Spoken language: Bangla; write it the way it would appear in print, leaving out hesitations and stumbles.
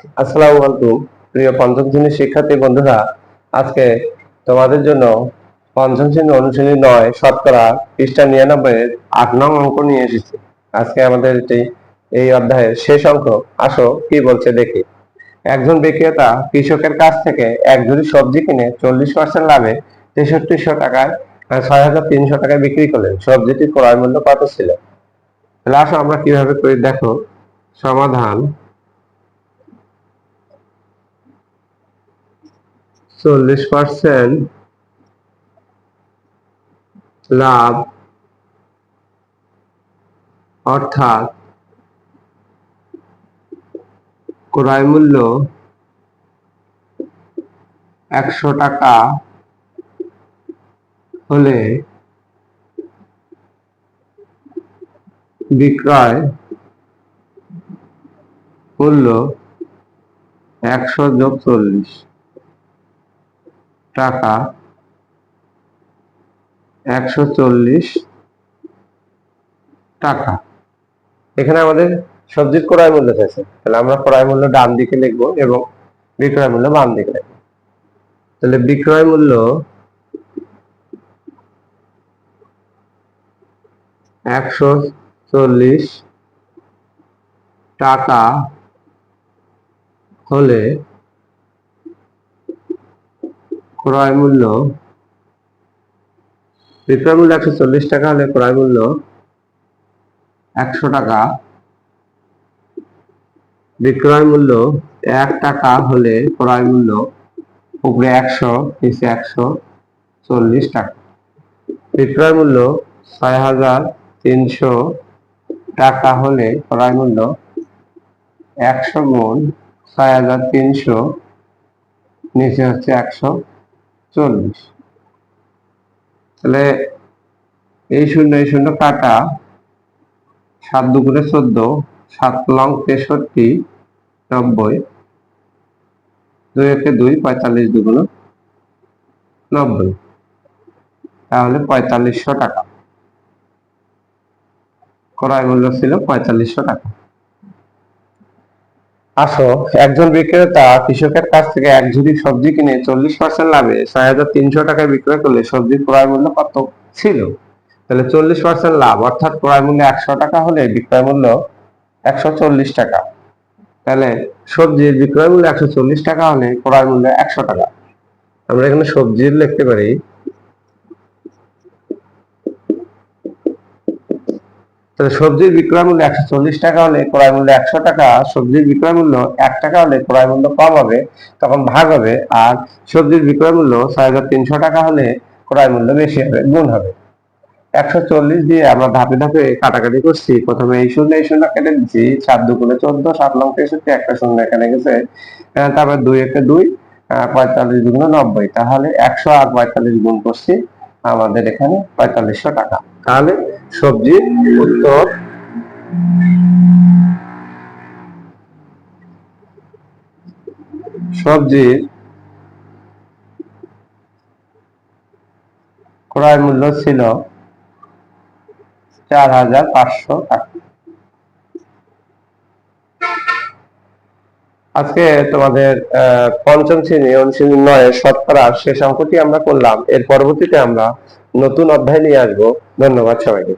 আসসালামু আলাইকুম প্রিয় পঞ্চম শ্রেণীর শিক্ষার্থী বন্ধুরা, আজকে তোমাদের জন্য পঞ্চম শ্রেণীর অনুশীলনী 9 শতকরা পৃষ্ঠা 99 এর 8 নং অঙ্ক নিয়ে এসেছি। আজকে আমাদের এই অধ্যায়ের শেষ অঙ্ক। আসো কি বলছে দেখি। একজন বিক্রেতা কৃষকের কাছ থেকে এক ঝুড়ি সবজি কিনে 40% লাভে 6300 টাকায় 6300 টাকায় বিক্রি করলেন। সবজিটির ক্রয় মূল্য কত ছিল? তাহলে আসো আমরা কিভাবে করি দেখো। সমাধান: 40% লাভ অর্থাৎ ক্রয় মূল্য 100 টাকা হলে বিক্রয় মূল্য 100 যোগ 40 টাকা 140 টাকা। এখানে আমাদের সবজির ক্রয় মূল্য চাইছে, তাহলে আমরা ক্রয় মূল্য ডান দিকে লিখবো এবং বিক্রয় মূল্য বাম দিকে লিখবো। তাহলে বিক্রয় মূল্য 140 টাকা হলে ক্রয় মূল্য, বিক্রয় মূল্য 140 টাকা হলে ক্রয় মূল্য 100 টাকা। বিক্রয় মূল্য 1 টাকা হলে ক্রয় মূল্য উপরে 100 নিচে 140 টাকা। বিক্রয় মূল্য 6300 টাকা হলে ক্রয় মূল্য 100 গুণ 6300 নিচে হচ্ছে 140। তাহলে এই শূন্য কাটা, 7 দুগুণে 14, 7 লং 63, 90, 2 একে 2, 45 দুগুণ 90, তাহলে 4500 টাকা ক্রয় মূল্য ছিল। 4500 টাকা। আসো, একজন বিক্রেতা কৃষকের কাছ থেকে এক ঝুড়ি সবজি কিনে 40% লাভে 6300 টাকায় বিক্রয় করলে সবজির ক্রয় মূল্য কত ছিল? তাহলে 40% লাভ অর্থাৎ ক্রয় মূল্য 100 টাকা হলে বিক্রয় মূল্য 140 টাকা। তাহলে সবজির বিক্রয় মূল্য 140 টাকা হলে ক্রয় মূল্য 100 টাকা। আমরা এখানে সবজির লিখতে পারি তাহলে সবজির বিক্রয় মূল্য 140 টাকা হলে ক্রয় মূল্য 100 টাকা। সবজির বিক্রয় মূল্য 1 টাকা হলে ক্রয় মূল্য কম হবে, তখন ভাগ হবে। আর সবজির বিক্রয় মূল্য 6300 টাকা হলে ক্রয় মূল্য বেশি হবে, গুণ হবে। 140 দিয়ে আমরা ধাপে ধাপে কাটাকাটি করছি। প্রথমে এই শূন্য কেটে দিচ্ছি, 7 দুগুণে 14, 7 লং 63, একটা শূন্য এখানে গেছে। তারপর 2 একে 2, 45 দুগুণে 90, তাহলে 100 আর 45 গুণ করছি, আমাদের এখানে 4500 টাকা। তাহলে সবজির উত্তর সবজির ক্রয় মূল্য ছিল 4500 টাকা। আজকে তোমাদের পঞ্চম শ্রেণী অনুশীলনী 9 শতকরা শেষ অঙ্কটি আমরা করলাম। এর পরবর্তীতে আমরা নতুন অধ্যায় নিয়ে আসবো। ধন্যবাদ সবাইকে।